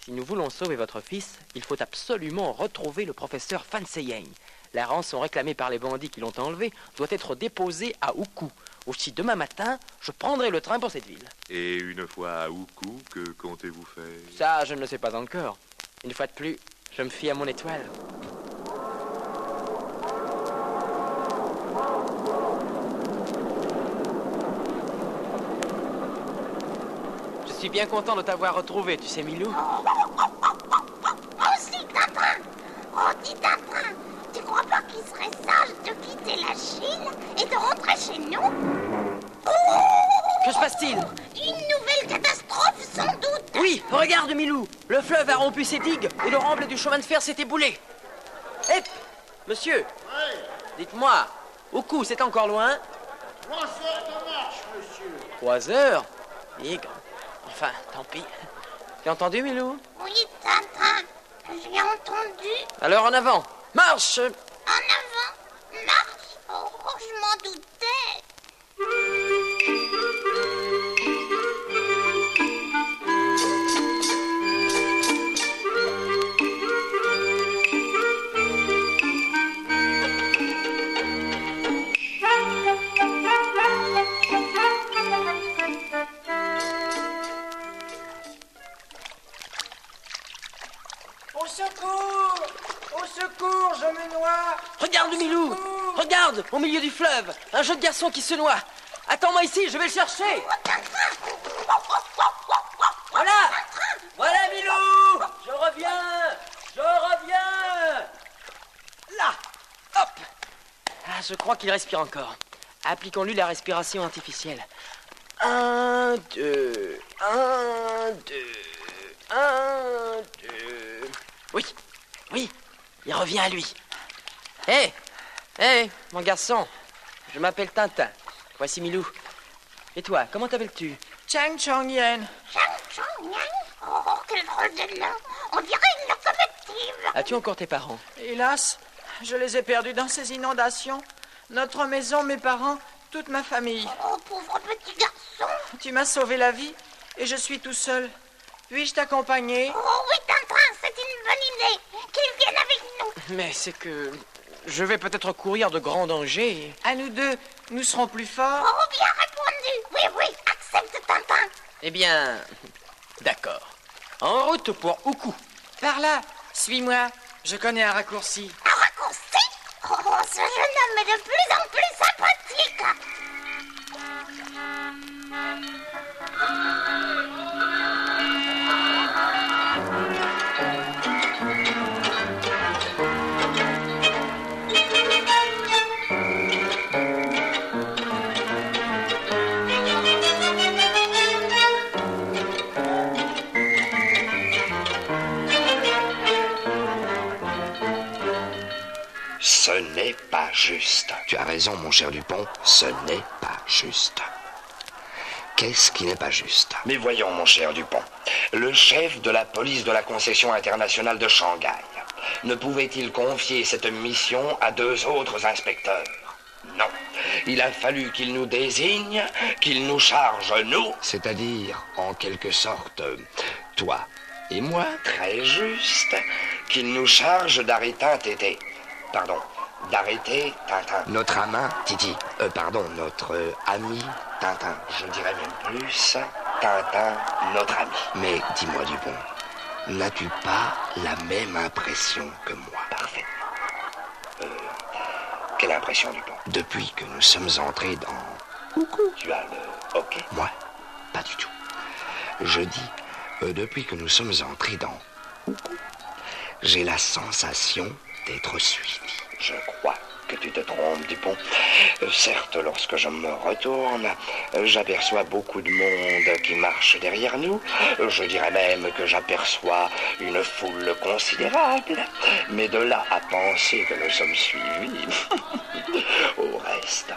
Si nous voulons sauver votre fils, il faut absolument retrouver le professeur Fan Seyeng. La rançon réclamée par les bandits qui l'ont enlevé doit être déposée à Oukou. Aussi, demain matin, je prendrai le train pour cette ville. Et une fois à Oukou, que comptez-vous faire? Ça, je ne le sais pas encore. Une fois de plus, je me fie à mon étoile. Je suis bien content de t'avoir retrouvé, tu sais, Milou. Moi aussi, Tintin. Oh, dis Tintin, tu crois pas qu'il serait sage de quitter la Chine et de rentrer chez nous? Que se passe-t-il? Une nouvelle catastrophe, sans doute. Oui, regarde, Milou. Le fleuve a rompu ses digues et le remblai du chemin de fer s'est éboulé. Hé, monsieur. Oui. Dites-moi, Oukou, c'est encore loin? 3 heures de marche, monsieur. 3 heures? Nigre. Enfin, tant pis. Tu as entendu, Milou? Oui, Tintin, j'ai entendu. Alors en avant. Marche! En avant, marche. Oh, je m'en doutais. Au secours! Au secours, je me noie! Regarde, Milou! Regarde, au milieu du fleuve, un jeune garçon qui se noie. Attends-moi ici, je vais le chercher. Voilà! Voilà, Milou! Je reviens! Je reviens! Là! Hop! Ah, je crois qu'il respire encore. Appliquons-lui la respiration artificielle. 1, 2, 1, 2, 1, 2... Oui, oui, il revient à lui. Hé, mon garçon, je m'appelle Tintin. Voici Milou. Et toi, comment t'appelles-tu? Chang Chong-yen. Chang Chong-yen? Oh, quel drôle de nom. On dirait une locomotive. As-tu encore tes parents? Hélas, je les ai perdus dans ces inondations. Notre maison, mes parents, toute ma famille. Oh, pauvre petit garçon. Tu m'as sauvé la vie et je suis tout seul. Puis-je t'accompagner? Oh oui, Tintin, c'est une bonne idée. Qu'il vienne avec nous. Mais c'est que je vais peut-être courir de grands dangers. À nous deux, nous serons plus forts. Oh, bien répondu. Oui, oui, accepte, Tintin. Eh bien, d'accord. En route pour Oukou. Par là, suis-moi. Je connais un raccourci. Un raccourci? Oh, ce jeune homme est de plus en plus sympathique. Ce n'est pas juste. Tu as raison, mon cher Dupont, ce n'est pas juste. Qu'est-ce qui n'est pas juste? Mais voyons, mon cher Dupont, le chef de la police de la concession internationale de Shanghai ne pouvait-il confier cette mission à 2 autres inspecteurs? Non. Il a fallu qu'il nous désigne, qu'il nous charge, nous. C'est-à-dire, en quelque sorte, toi et moi. Très juste. Qu'il nous charge d'arrêter Tintin. Notre amant, Titi. Notre ami Tintin. Je dirais même plus, Tintin, notre ami. Mais dis-moi, Dupont, n'as-tu pas la même impression que moi? Parfaitement. Quelle impression, Dupont? Depuis que nous sommes entrés dans... Tu as le hockey? Moi, pas du tout. Je dis, depuis que nous sommes entrés dans... J'ai la sensation d'être suivi. Je crois que tu te trompes, Dupont. Certes, lorsque je me retourne, j'aperçois beaucoup de monde qui marche derrière nous. Je dirais même que j'aperçois une foule considérable. Mais de là à penser que nous sommes suivis... Au reste,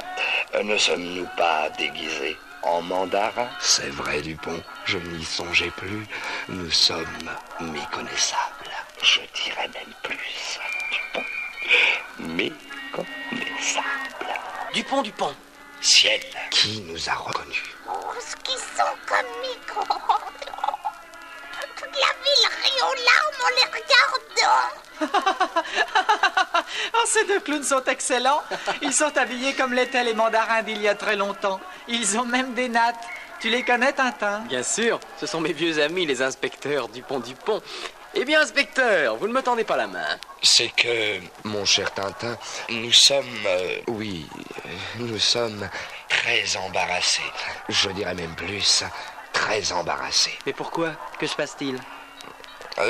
ne sommes-nous pas déguisés en mandarin? C'est vrai, Dupont, je n'y songeais plus. Nous sommes méconnaissables. Je dirais même plus, Dupont. Méconnaissables. Dupont. Ciel, qui nous a reconnus? Oh, ce qu'ils sont comiques. Toute la ville rit aux larmes en les regardant. Oh, ces deux clowns sont excellents. Ils sont habillés comme l'étaient les mandarins d'il y a très longtemps. Ils ont même des nattes. Tu les connais, Tintin? Bien sûr, ce sont mes vieux amis, les inspecteurs Dupont. Eh bien, inspecteur, vous ne me tendez pas la main. C'est que, mon cher Tintin, nous sommes... nous sommes très embarrassés. Je dirais même plus, très embarrassés. Mais pourquoi? Que se passe-t-il?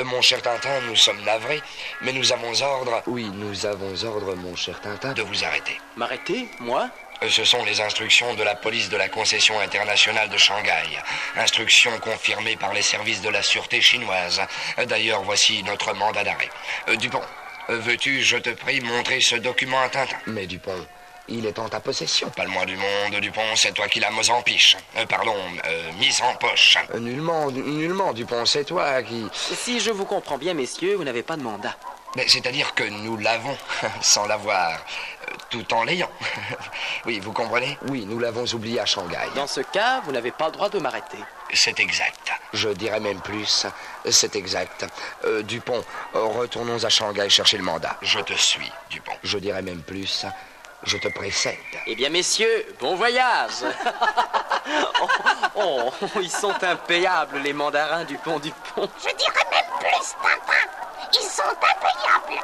Mon cher Tintin, nous sommes navrés, mais nous avons ordre... Oui, nous avons ordre, mon cher Tintin, de vous arrêter. M'arrêter? Moi? Ce sont les instructions de la police de la concession internationale de Shanghai. Instructions confirmées par les services de la sûreté chinoise. D'ailleurs, voici notre mandat d'arrêt. Dupont, veux-tu, je te prie, montrer ce document à Tintin? Mais Dupont, il est en ta possession. Pas le moins du monde, Dupont, c'est toi qui l'as mise en piche. Mise en poche. Nullement, Dupont, c'est toi qui... Si je vous comprends bien, messieurs, vous n'avez pas de mandat. C'est-à-dire que nous l'avons, sans l'avoir, tout en l'ayant. Oui, vous comprenez? Oui, nous l'avons oublié à Shanghai. Dans ce cas, vous n'avez pas le droit de m'arrêter. C'est exact. Je dirais même plus, c'est exact. Dupont, retournons à Shanghai chercher le mandat. Je te suis, Dupont. Je dirais même plus, je te précède. Eh bien, messieurs, bon voyage. Ils sont impayables, les mandarins Dupont. Je dirais même plus, Tintin. Ils sont impayables.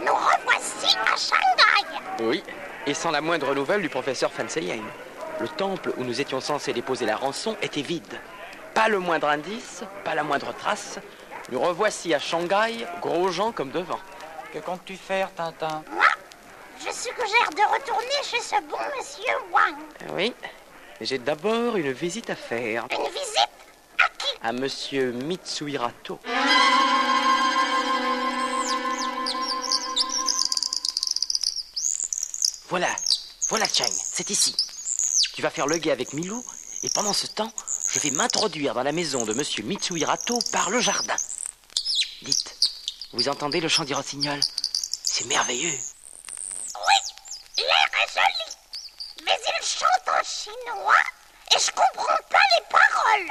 Nous revoici à Shanghai. Oui, et sans la moindre nouvelle du professeur Fan Seiyang. Le temple où nous étions censés déposer la rançon était vide. Pas le moindre indice, pas la moindre trace. Nous revoici à Shanghai, gros gens comme devant. Que comptes-tu faire, Tintin? Moi, je suggère de retourner chez ce bon monsieur Wang. Oui, j'ai d'abord une visite à faire. Une visite? À qui? À monsieur Mitsuhirato. Voilà, Chang, c'est ici. Tu vas faire le guet avec Milou, et pendant ce temps, je vais m'introduire dans la maison de monsieur Mitsuhirato par le jardin. Dites, vous entendez le chant du rossignol? C'est merveilleux. Oui, l'air est joli, mais il chante en chinois et je comprends pas les paroles.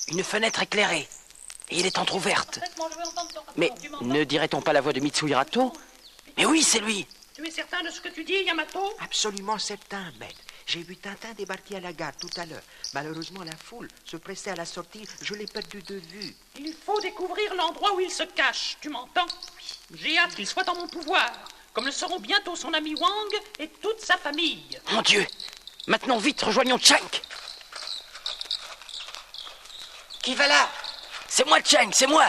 Une fenêtre éclairée, et il est entrouverte. Mais ne dirait-on pas la voix de Mitsuhirato? Mais oui, c'est lui. Tu es certain de ce que tu dis, Yamato? Absolument certain, maître. J'ai vu Tintin débarquer à la gare tout à l'heure. Malheureusement, la foule se pressait à la sortie. Je l'ai perdu de vue. Il faut découvrir l'endroit où il se cache. Tu m'entends? J'ai hâte qu'il soit en mon pouvoir, comme le seront bientôt son ami Wang et toute sa famille. Mon Dieu! Maintenant, vite, rejoignons Chang. Qui va là? C'est moi, Chang, c'est moi.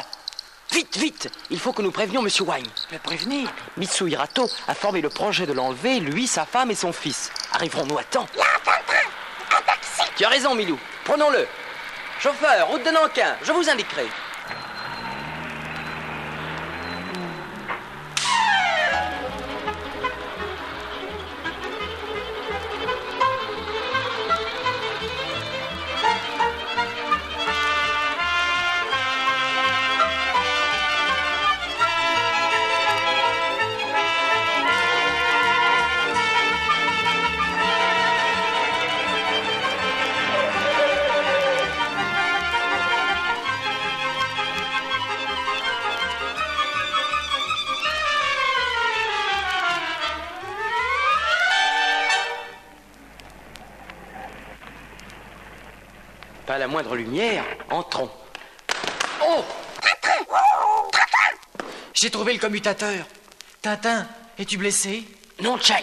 Vite, il faut que nous prévenions monsieur Wang. Le prévenir? Mitsuhirato a formé le projet de l'enlever, lui, sa femme et son fils. Arriverons-nous à temps? Là, Tintin, un taxi. Tu as raison, Milou. Prenons-le. Chauffeur, route de Nankin, je vous indiquerai. Pas la moindre lumière. Entrons. Oh! J'ai trouvé le commutateur. Tintin, es-tu blessé? Non, Chang.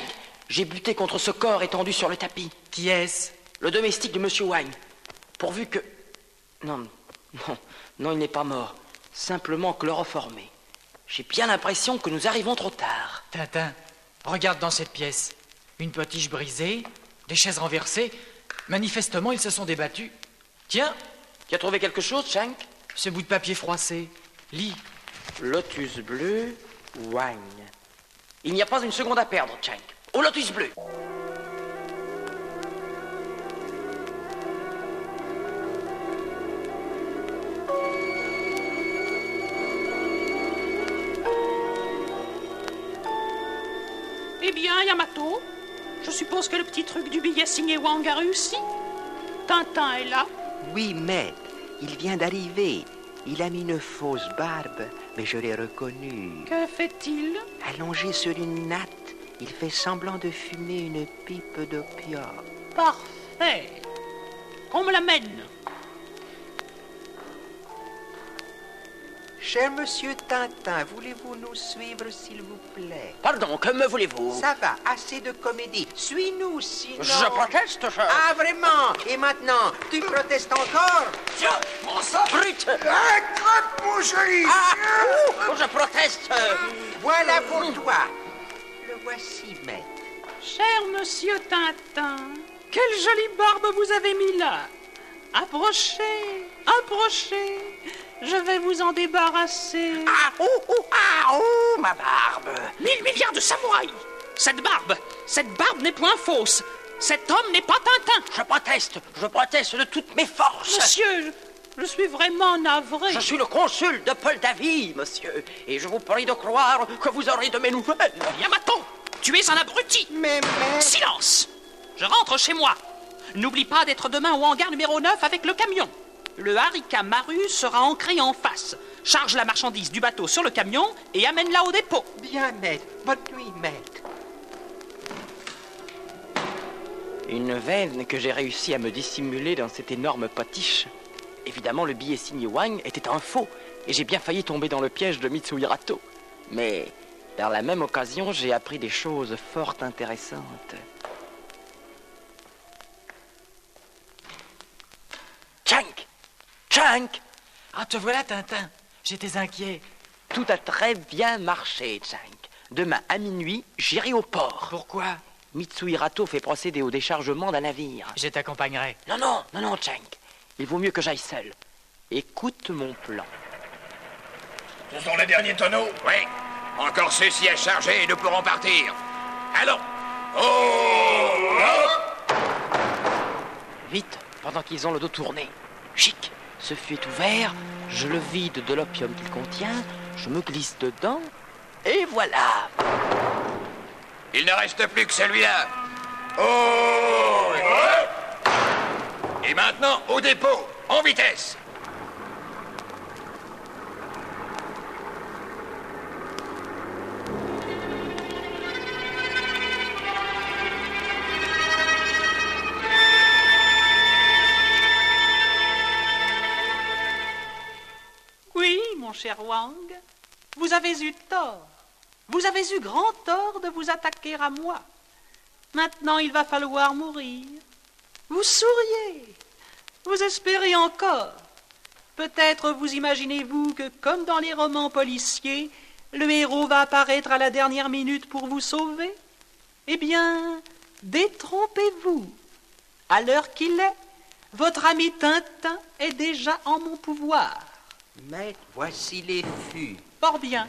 J'ai buté contre ce corps étendu sur le tapis. Qui est-ce? Le domestique de monsieur Wang. Pourvu que... Non, il n'est pas mort. Simplement chloroformé. J'ai bien l'impression que nous arrivons trop tard. Tintin, regarde dans cette pièce. Une potiche brisée, des chaises renversées. Manifestement, ils se sont débattus. Tiens. Tu as trouvé quelque chose, Chang? ce bout de papier froissé. Lis. Lotus bleu, Wang. Il n'y a pas une seconde à perdre, Chang. Au lotus bleu. Eh bien, Yamato, je suppose que le petit truc du billet signé Wang a réussi. Tintin est là. Oui, maître, il vient d'arriver. Il a mis une fausse barbe, mais je l'ai reconnu. Que fait-il? Allongé sur une natte, il fait semblant de fumer une pipe d'opium. Parfait. Qu'on me l'amène. Cher monsieur Tintin, voulez-vous nous suivre, s'il vous plaît? Pardon, que me voulez-vous? Ça va, assez de comédie. Suis-nous, sinon... Je proteste, cher. Ah, vraiment? Et maintenant, tu protestes encore? Tiens, mon sang brut! Attrape mon chéri! Je proteste! Voilà pour toi. Le voici, maître. Cher monsieur Tintin, quelle jolie barbe vous avez mis là. Approchez, approchez. Je vais vous en débarrasser. Ma barbe! 1000 milliards de samouraïs. Cette barbe n'est point fausse. Cet homme n'est pas Tintin. Je proteste de toutes mes forces. Monsieur, je suis vraiment navré. Je suis le consul de Moldavie, monsieur, et je vous prie de croire que vous aurez de mes nouvelles. Yamato, tu es un abruti. Mais... Silence. Je rentre chez moi. N'oublie pas d'être demain au hangar numéro 9 avec le camion. Le harika Maru sera ancré en face. Charge la marchandise du bateau sur le camion et amène-la au dépôt. Bien, maître. Bonne nuit, maître. Une veine que j'ai réussi à me dissimuler dans cette énorme potiche. Évidemment, le billet signé Wang était un faux, et j'ai bien failli tomber dans le piège de Mitsuhirato. Mais, dans la même occasion, j'ai appris des choses fort intéressantes. Chang! Ah, te voilà, Tintin. J'étais inquiet. Tout a très bien marché, Chang. Demain à minuit, j'irai au port. Pourquoi? Mitsuhirato fait procéder au déchargement d'un navire. Je t'accompagnerai. Non, Chang. Il vaut mieux que j'aille seul. Écoute mon plan. Ce sont les derniers tonneaux? Oui. Encore ceux-ci à charger et nous pourrons partir. Allons. Vite, pendant qu'ils ont le dos tourné. Chic. Ce fût ouvert, je le vide de l'opium qu'il contient, je me glisse dedans, et voilà. Il ne reste plus que celui-là. Et maintenant, au dépôt, en vitesse. Mon cher Wang, vous avez eu tort. Vous avez eu grand tort de vous attaquer à moi. Maintenant, il va falloir mourir. Vous souriez. Vous espérez encore. Peut-être vous imaginez-vous que, comme dans les romans policiers, le héros va apparaître à la dernière minute pour vous sauver? Eh bien, détrompez-vous. À l'heure qu'il est, votre ami Tintin est déjà en mon pouvoir. Maître, voici les fûts. Fort bien.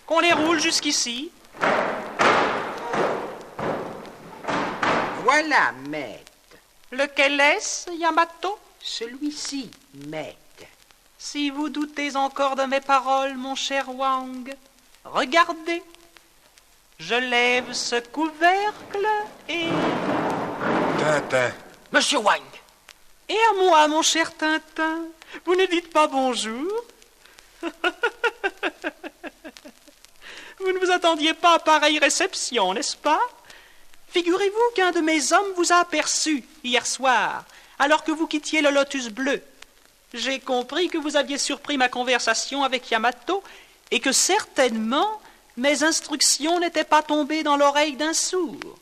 Qu'on les roule jusqu'ici. Voilà, maître. Lequel est-ce, Yamato? Celui-ci, maître. Si vous doutez encore de mes paroles, mon cher Wang, regardez. Je lève ce couvercle et... Tintin. Monsieur Wang. Et à moi, mon cher Tintin. Vous ne dites pas bonjour? Vous ne vous attendiez pas à pareille réception, n'est-ce pas? Figurez-vous qu'un de mes hommes vous a aperçu hier soir, alors que vous quittiez le Lotus bleu. J'ai compris que vous aviez surpris ma conversation avec Yamato et que certainement mes instructions n'étaient pas tombées dans l'oreille d'un sourd.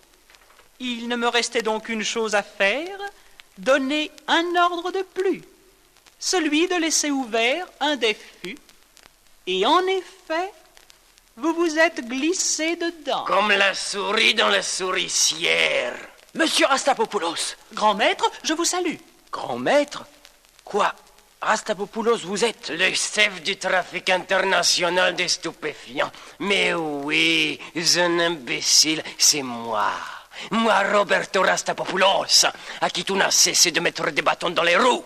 Il ne me restait donc qu'une chose à faire, donner un ordre de plus. Celui de laisser ouvert un des fûts, et en effet, vous vous êtes glissé dedans. Comme la souris dans la souricière. Monsieur Rastapopoulos. Grand maître, je vous salue. Grand maître? Quoi? Rastapopoulos, vous êtes... Le chef du trafic international des stupéfiants. Mais oui, un imbécile, c'est moi. Moi, Roberto Rastapopoulos, à qui tu n'as cessé de mettre des bâtons dans les roues.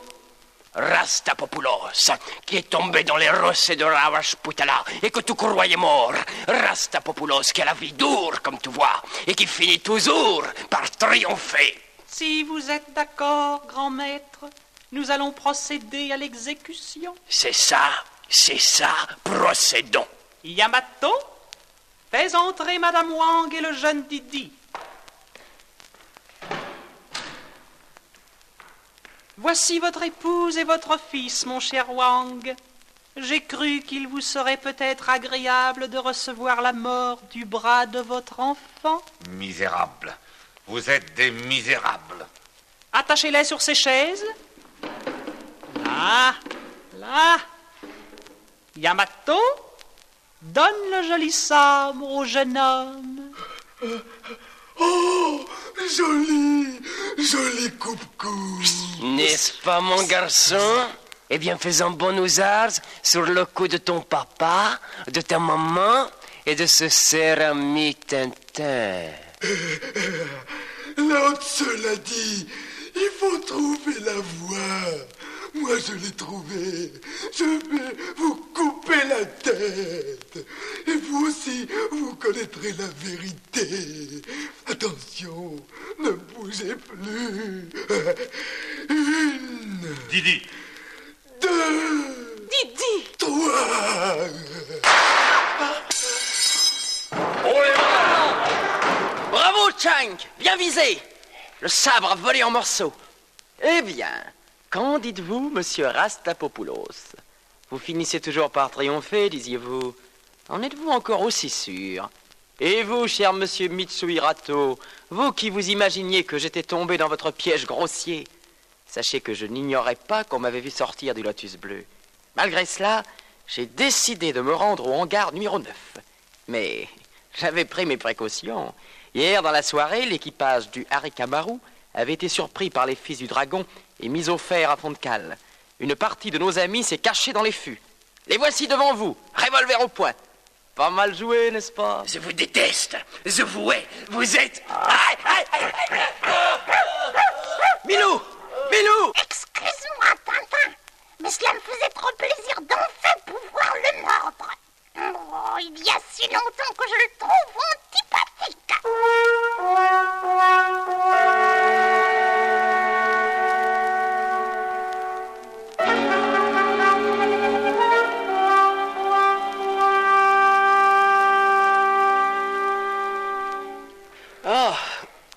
Rastapopoulos, qui est tombé dans les rossets de Ravashputala et que tu croyais mort. Rastapopoulos, qui a la vie dure, comme tu vois, et qui finit toujours par triompher. Si vous êtes d'accord, grand maître, nous allons procéder à l'exécution. C'est ça, procédons. Yamato, fais entrer Madame Wang et le jeune Didi. Voici votre épouse et votre fils, mon cher Wang. J'ai cru qu'il vous serait peut-être agréable de recevoir la mort du bras de votre enfant. Misérables. Vous êtes des misérables. Attachez-les sur ces chaises. Là. Yamato, donne le joli sabre au jeune homme. Oh, joli coupe-coupe. N'est-ce pas, mon garçon? Eh bien, fais un bon usage sur le cou de ton papa, de ta maman et de ce cher ami Tintin. L'autre, cela dit, il faut trouver la voie. Moi, je l'ai trouvée. Je vais vous couper la tête. Et vous aussi, vous connaîtrez la vérité. Attention, ne bougez plus. Une. Didi. Deux. Didi. Trois. Bravo, Chang! Bien visé! Le sabre a volé en morceaux. Eh bien, qu'en dites-vous, monsieur Rastapopoulos? Vous finissez toujours par triompher, disiez-vous? En êtes-vous encore aussi sûr? Et vous, cher monsieur Mitsuhirato, vous qui vous imaginiez que j'étais tombé dans votre piège grossier, sachez que je n'ignorais pas qu'on m'avait vu sortir du Lotus Bleu. Malgré cela, j'ai décidé de me rendre au hangar numéro 9. Mais j'avais pris mes précautions. Hier, dans la soirée, l'équipage du Harikamaru avait été surpris par les fils du dragon et mis au fer à fond de cale. Une partie de nos amis s'est cachée dans les fûts. Les voici devant vous, revolver au poing. Pas mal joué, n'est-ce pas? Je vous déteste, je vous hais, vous êtes... Milou! Excuse-moi, Tintin, mais cela me faisait trop plaisir d'enfin pouvoir le mordre. Oh, il y a si longtemps que je le trouve antipathique. Oh,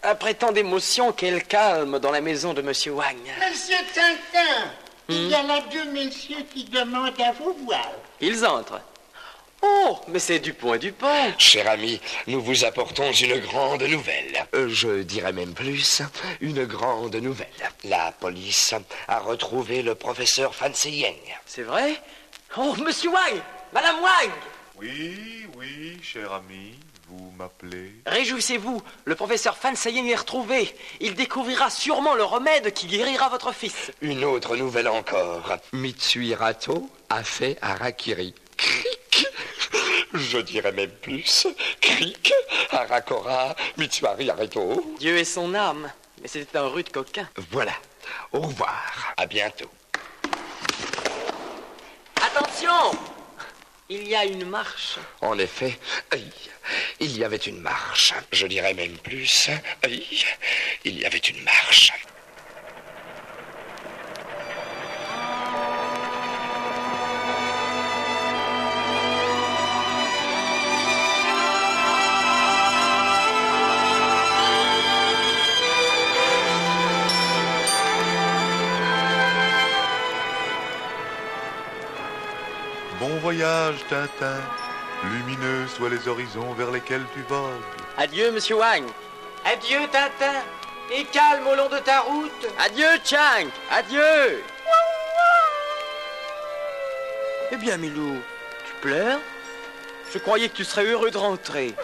après tant d'émotions, quel calme dans la maison de Monsieur Wang. Monsieur Tintin, il y a là deux messieurs qui demandent à vous voir. Ils entrent. Oh, mais c'est Dupont et Dupont. Cher ami, nous vous apportons une grande nouvelle. Je dirais même plus, une grande nouvelle. La police a retrouvé le professeur Fan Seyeng. C'est vrai? Oh, Monsieur Wang! Madame Wang! Oui, cher ami, vous m'appelez? Réjouissez-vous, le professeur Fan Seyeng est retrouvé. Il découvrira sûrement le remède qui guérira votre fils. Une autre nouvelle encore. Mitsuhirato a fait harakiri. Cric! Je dirais même plus. Cric! Harakora Mitsuhari Arito. Dieu est son âme, mais c'était un rude coquin. Voilà. Au revoir. À bientôt. Attention! Il y a une marche. En effet, il y avait une marche. Je dirais même plus. Il y avait une marche. Bon voyage, Tintin. Lumineux soient les horizons vers lesquels tu vogues. Adieu, Monsieur Wang. Adieu, Tintin. Et calme au long de ta route. Adieu, Chang. Adieu. Eh bien, Milou, tu pleures? Je croyais que tu serais heureux de rentrer.